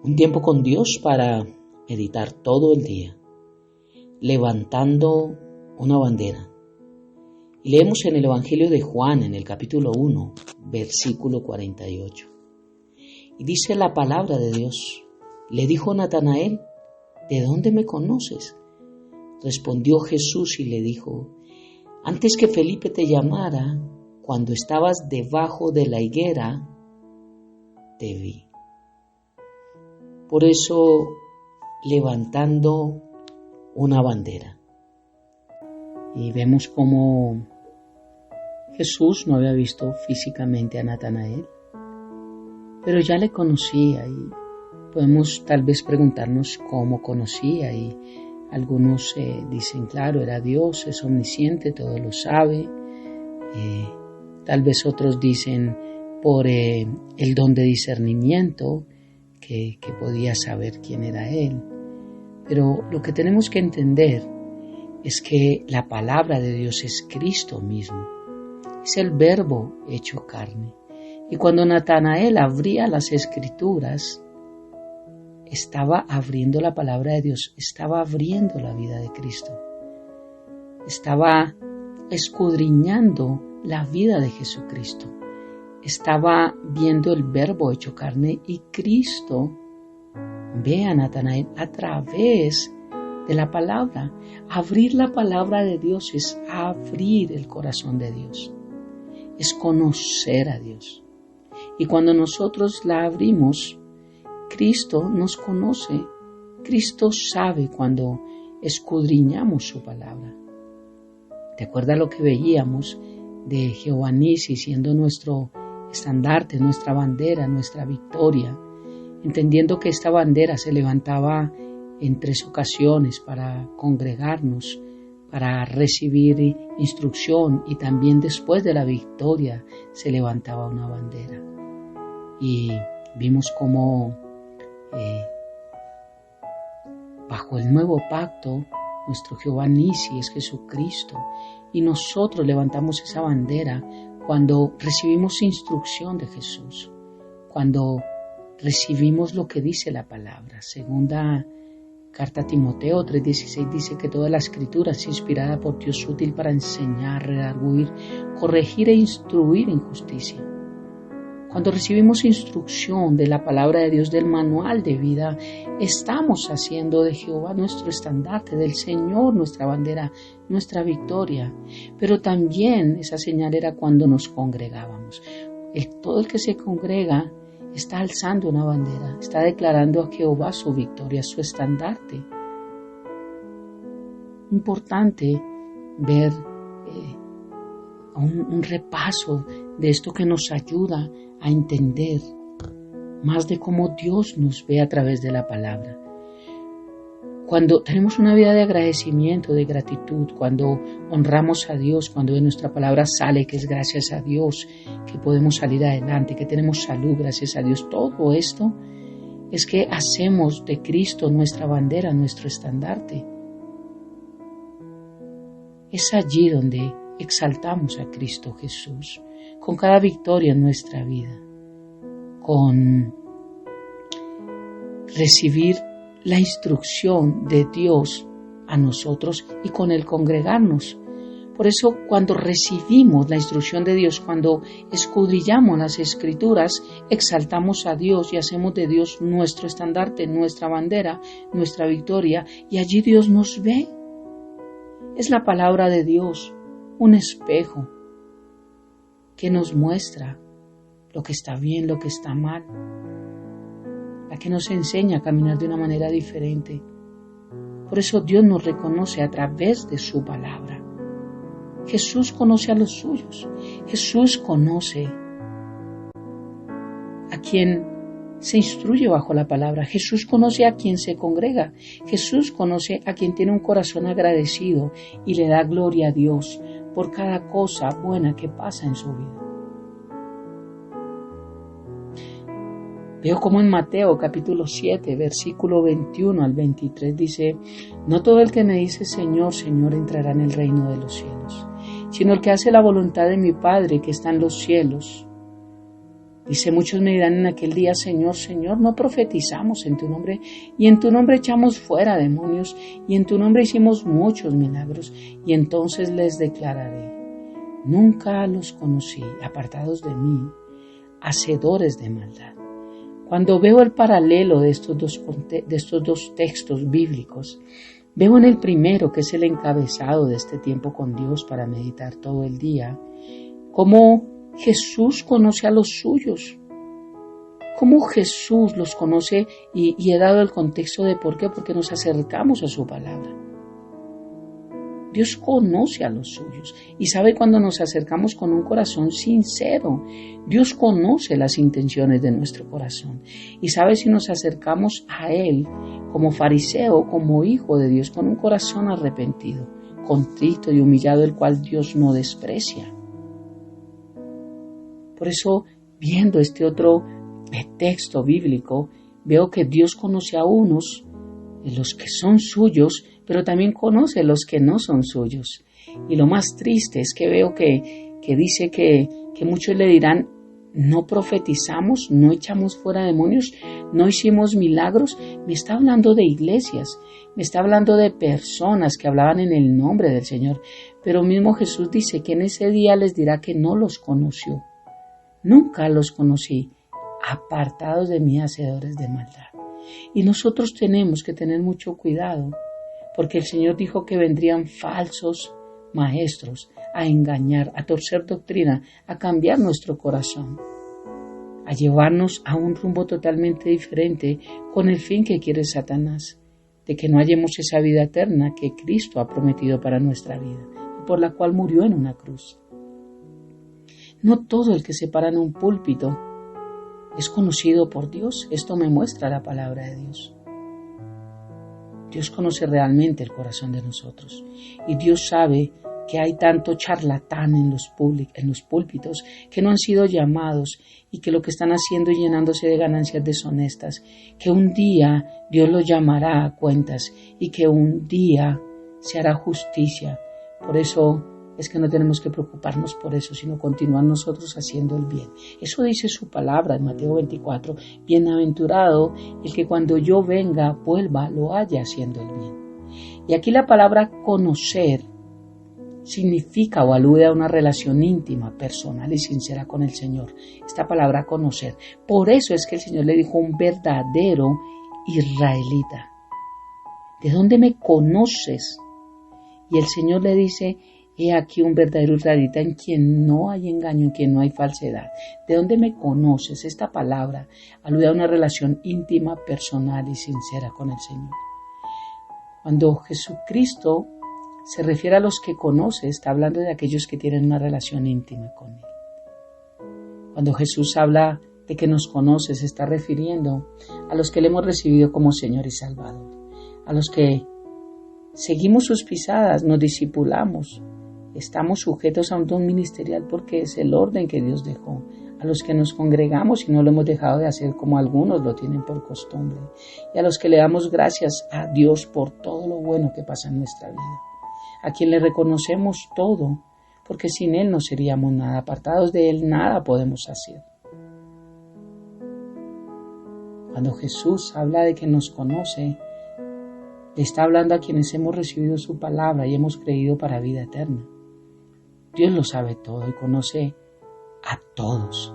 Un tiempo con Dios para meditar todo el día, levantando una bandera. Y leemos en el Evangelio de Juan, en el capítulo 1, versículo 48. Y dice la palabra de Dios: le dijo Natanael, ¿de dónde me conoces? Respondió Jesús y le dijo: antes que Felipe te llamara, cuando estabas debajo de la higuera, te vi. Por eso, levantando una bandera. Y vemos cómo Jesús no había visto físicamente a Natanael, pero ya le conocía, y podemos tal vez preguntarnos cómo conocía, y algunos dicen, claro, era Dios, es omnisciente, todo lo sabe. Tal vez otros dicen por el don de discernimiento, que podía saber quién era Él. Pero lo que tenemos que entender es que la palabra de Dios es Cristo mismo, es el Verbo hecho carne. Y cuando Natanael abría las Escrituras, estaba abriendo la palabra de Dios, estaba abriendo la vida de Cristo, estaba escudriñando la vida de Jesucristo, estaba viendo el Verbo hecho carne, y Cristo ve a Natanael a través de la palabra. Abrir la palabra de Dios es abrir el corazón de Dios, es conocer a Dios. Y cuando nosotros la abrimos, Cristo nos conoce, Cristo sabe cuando escudriñamos su palabra. ¿Te acuerdas lo que veíamos de Jehová Nissi siendo nuestro estandarte, nuestra bandera, nuestra victoria? Entendiendo que esta bandera se levantaba en 3 ocasiones para congregarnos, para recibir instrucción, y también después de la victoria se levantaba una bandera. Y vimos cómo bajo el nuevo pacto nuestro Jehová Nissi es Jesucristo, y nosotros levantamos esa bandera cuando recibimos instrucción de Jesús, cuando recibimos lo que dice la palabra. Segunda carta a Timoteo 3:16 dice que toda la escritura es inspirada por Dios, útil para enseñar, redarguir, corregir e instruir en justicia. Cuando recibimos instrucción de la palabra de Dios, del manual de vida, estamos haciendo de Jehová nuestro estandarte, del Señor nuestra bandera, nuestra victoria. Pero también esa señal era cuando nos congregábamos. Todo el que se congrega está alzando una bandera, está declarando a Jehová su victoria, su estandarte. Importante ver un repaso de esto que nos ayuda a entender más de cómo Dios nos ve a través de la palabra. Cuando tenemos una vida de agradecimiento, de gratitud, cuando honramos a Dios, cuando de nuestra palabra sale que es gracias a Dios que podemos salir adelante, que tenemos salud gracias a Dios, todo esto es que hacemos de Cristo nuestra bandera, nuestro estandarte. Es allí donde exaltamos a Cristo Jesús, con cada victoria en nuestra vida, con recibir la instrucción de Dios a nosotros y con el congregarnos. Por eso, cuando recibimos la instrucción de Dios, cuando escudriñamos las Escrituras, exaltamos a Dios y hacemos de Dios nuestro estandarte, nuestra bandera, nuestra victoria, y allí Dios nos ve. Es la palabra de Dios, un espejo que nos muestra lo que está bien, lo que está mal, la que nos enseña a caminar de una manera diferente. Por eso Dios nos reconoce a través de su palabra. Jesús conoce a los suyos. Jesús conoce a quien se instruye bajo la palabra. Jesús conoce a quien se congrega. Jesús conoce a quien tiene un corazón agradecido y le da gloria a Dios por cada cosa buena que pasa en su vida. Veo como en Mateo capítulo 7, versículo 21 al 23 dice: no todo el que me dice Señor, Señor entrará en el reino de los cielos, sino el que hace la voluntad de mi Padre que está en los cielos. Dice, muchos me dirán en aquel día, Señor, Señor, no profetizamos en tu nombre, y en tu nombre echamos fuera demonios, y en tu nombre hicimos muchos milagros, y entonces les declararé, nunca los conocí, apartados de mí, hacedores de maldad. Cuando veo el paralelo de estos dos textos bíblicos, veo en el primero, que es el encabezado de este tiempo con Dios para meditar todo el día, cómo Jesús conoce a los suyos, cómo Jesús los conoce y he dado el contexto de por qué, porque nos acercamos a su palabra. Dios conoce a los suyos y sabe cuando nos acercamos con un corazón sincero. Dios conoce las intenciones de nuestro corazón y sabe si nos acercamos a Él como fariseo, como hijo de Dios, con un corazón arrepentido, contrito y humillado, el cual Dios no desprecia. Por eso, viendo este otro texto bíblico, veo que Dios conoce a unos, los que son suyos, pero también conoce a los que no son suyos. Y lo más triste es que veo que dice que muchos le dirán, no profetizamos, no echamos fuera demonios, no hicimos milagros. Me está hablando de iglesias, me está hablando de personas que hablaban en el nombre del Señor. Pero mismo Jesús dice que en ese día les dirá que no los conoció. Nunca los conocí, apartados de mí, hacedores de maldad. Y nosotros tenemos que tener mucho cuidado, porque el Señor dijo que vendrían falsos maestros a engañar, a torcer doctrina, a cambiar nuestro corazón, a llevarnos a un rumbo totalmente diferente con el fin que quiere Satanás, de que no hallemos esa vida eterna que Cristo ha prometido para nuestra vida y por la cual murió en una cruz. No todo el que se para en un púlpito es conocido por Dios. Esto me muestra la palabra de Dios. Dios conoce realmente el corazón de nosotros y Dios sabe que hay tanto charlatán en los púlpitos que no han sido llamados y que lo que están haciendo es llenándose de ganancias deshonestas, que un día Dios los llamará a cuentas y que un día se hará justicia. Por eso es que no tenemos que preocuparnos por eso, sino continuar nosotros haciendo el bien. Eso dice su palabra en Mateo 24, bienaventurado el que cuando yo venga, vuelva, lo haya haciendo el bien. Y aquí la palabra conocer significa o alude a una relación íntima, personal y sincera con el Señor. Esta palabra conocer. Por eso es que el Señor le dijo un verdadero israelita. ¿De dónde me conoces? Y el Señor le dice, he aquí un verdadero israelita en quien no hay engaño, en quien no hay falsedad. ¿De dónde me conoces? Esta palabra alude a una relación íntima, personal y sincera con el Señor. Cuando Jesucristo se refiere a los que conoce, está hablando de aquellos que tienen una relación íntima con Él. Cuando Jesús habla de que nos conoce, se está refiriendo a los que le hemos recibido como Señor y Salvador, a los que seguimos sus pisadas, nos discipulamos, estamos sujetos a un don ministerial porque es el orden que Dios dejó, a los que nos congregamos y no lo hemos dejado de hacer como algunos lo tienen por costumbre, y a los que le damos gracias a Dios por todo lo bueno que pasa en nuestra vida, a quien le reconocemos todo, porque sin Él no seríamos nada, apartados de Él nada podemos hacer. Cuando Jesús habla de que nos conoce, le está hablando a quienes hemos recibido su palabra y hemos creído para vida eterna. Dios lo sabe todo y conoce a todos,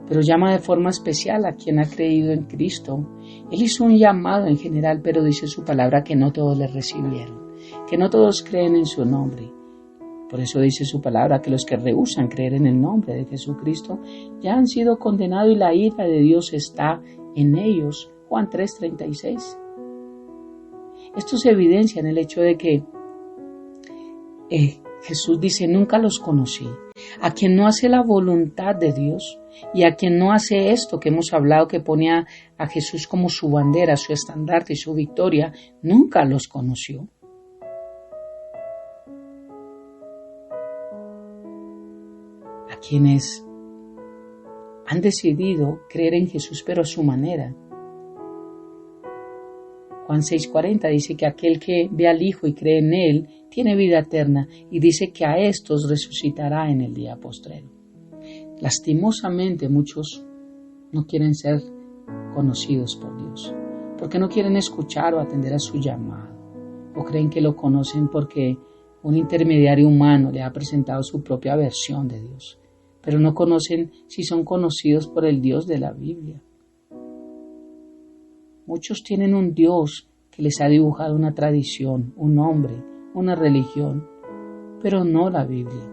pero llama de forma especial a quien ha creído en Cristo. Él hizo un llamado en general, pero dice su palabra que no todos le recibieron, que no todos creen en su nombre. Por eso dice su palabra que los que rehúsan creer en el nombre de Jesucristo ya han sido condenados y la ira de Dios está en ellos. Juan 3:36. Esto se evidencia en el hecho de que Jesús dice, nunca los conocí. A quien no hace la voluntad de Dios y a quien no hace esto que hemos hablado, que pone a Jesús como su bandera, su estandarte y su victoria, nunca los conoció. A quienes han decidido creer en Jesús, pero a su manera. Juan 6:40 dice que aquel que ve al Hijo y cree en Él tiene vida eterna y dice que a estos resucitará en el día postrero. Lastimosamente muchos no quieren ser conocidos por Dios, porque no quieren escuchar o atender a su llamado, o creen que lo conocen porque un intermediario humano le ha presentado su propia versión de Dios, pero no conocen si son conocidos por el Dios de la Biblia. Muchos tienen un Dios que les ha dibujado una tradición, un nombre, una religión, pero no la Biblia.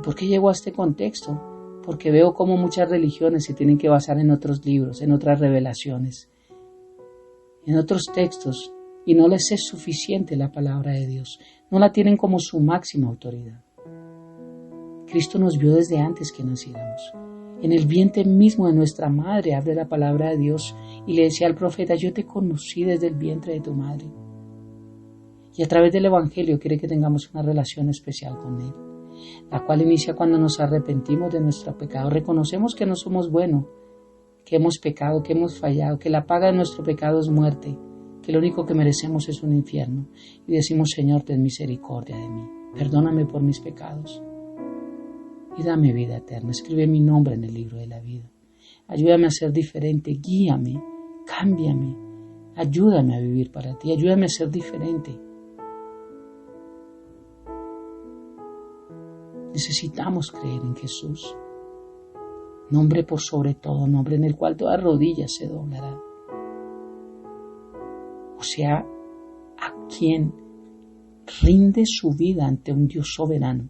¿Por qué llego a este contexto? Porque veo cómo muchas religiones se tienen que basar en otros libros, en otras revelaciones, en otros textos, y no les es suficiente la palabra de Dios. No la tienen como su máxima autoridad. Cristo nos vio desde antes que naciéramos. En el vientre mismo de nuestra madre abre la palabra de Dios y le decía al profeta: yo te conocí desde el vientre de tu madre. Y a través del Evangelio quiere que tengamos una relación especial con Él, la cual inicia cuando nos arrepentimos de nuestro pecado, reconocemos que no somos buenos, que hemos pecado, que hemos fallado, que la paga de nuestro pecado es muerte, que lo único que merecemos es un infierno, y decimos: Señor, ten misericordia de mí, perdóname por mis pecados y dame vida eterna. Escribe mi nombre en el libro de la vida. Ayúdame a ser diferente, guíame, cámbiame, ayúdame a vivir para ti, ayúdame a ser diferente. Necesitamos creer en Jesús, nombre por sobre todo, nombre en el cual toda rodilla se doblará. O sea, a quien rinde su vida ante un Dios soberano,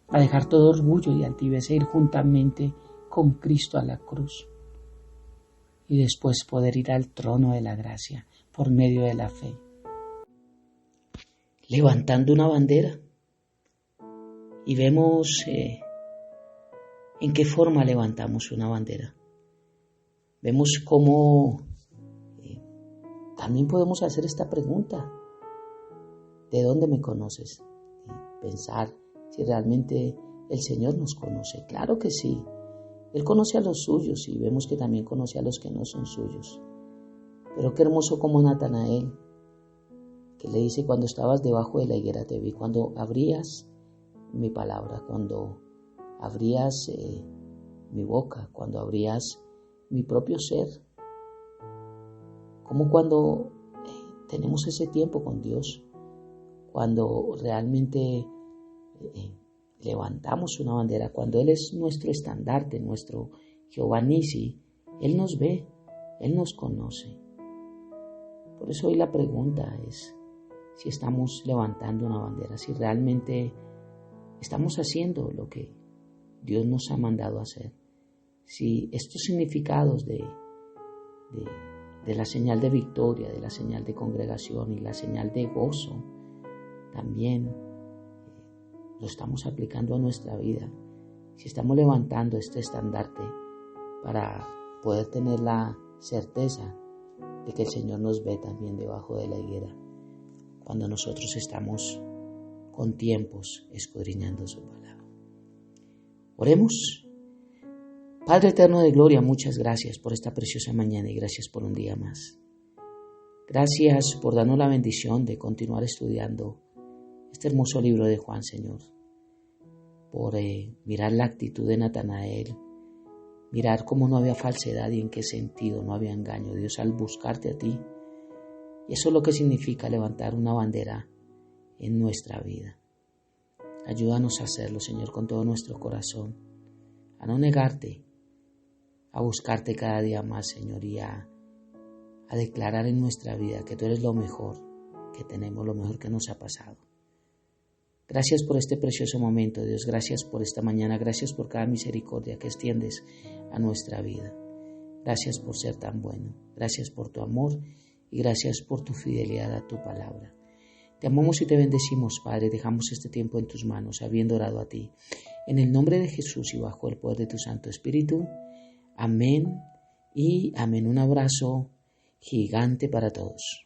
a dejar todo orgullo y altivez e ir juntamente con Cristo a la cruz, y después poder ir al trono de la gracia por medio de la fe. Levantando una bandera. Y vemos en qué forma levantamos una bandera. Vemos cómo también podemos hacer esta pregunta: ¿de dónde me conoces? Y pensar si realmente el Señor nos conoce. Claro que sí, Él conoce a los suyos y vemos que también conoce a los que no son suyos. Pero qué hermoso como Natanael, que le dice: cuando estabas debajo de la higuera te vi, cuando abrías mi palabra, cuando abrías mi boca, cuando abrías mi propio ser. Como cuando tenemos ese tiempo con Dios, cuando realmente levantamos una bandera, cuando Él es nuestro estandarte, nuestro Jehová Nisi, Él nos ve, Él nos conoce. Por eso hoy la pregunta es si estamos levantando una bandera, si realmente estamos haciendo lo que Dios nos ha mandado hacer. Si estos significados de la señal de victoria, de la señal de congregación y la señal de gozo, también lo estamos aplicando a nuestra vida. Si estamos levantando este estandarte para poder tener la certeza de que el Señor nos ve también debajo de la higuera, cuando nosotros estamos con tiempos escudriñando su palabra. Oremos. Padre eterno de gloria, muchas gracias por esta preciosa mañana y gracias por un día más. Gracias por darnos la bendición de continuar estudiando este hermoso libro de Juan, Señor. Por mirar la actitud de Natanael, mirar cómo no había falsedad y en qué sentido no había engaño, Dios, al buscarte a ti. Y eso es lo que significa levantar una bandera en nuestra vida. Ayúdanos a hacerlo, Señor, con todo nuestro corazón, a no negarte, a buscarte cada día más, Señor, y a declarar en nuestra vida que tú eres lo mejor que tenemos, lo mejor que nos ha pasado. Gracias por este precioso momento, Dios, gracias por esta mañana, gracias por cada misericordia que extiendes a nuestra vida. Gracias por ser tan bueno, gracias por tu amor y gracias por tu fidelidad a tu palabra. Te amamos y te bendecimos, Padre, dejamos este tiempo en tus manos, habiendo orado a ti. En el nombre de Jesús y bajo el poder de tu Santo Espíritu. Amén y amén. Un abrazo gigante para todos.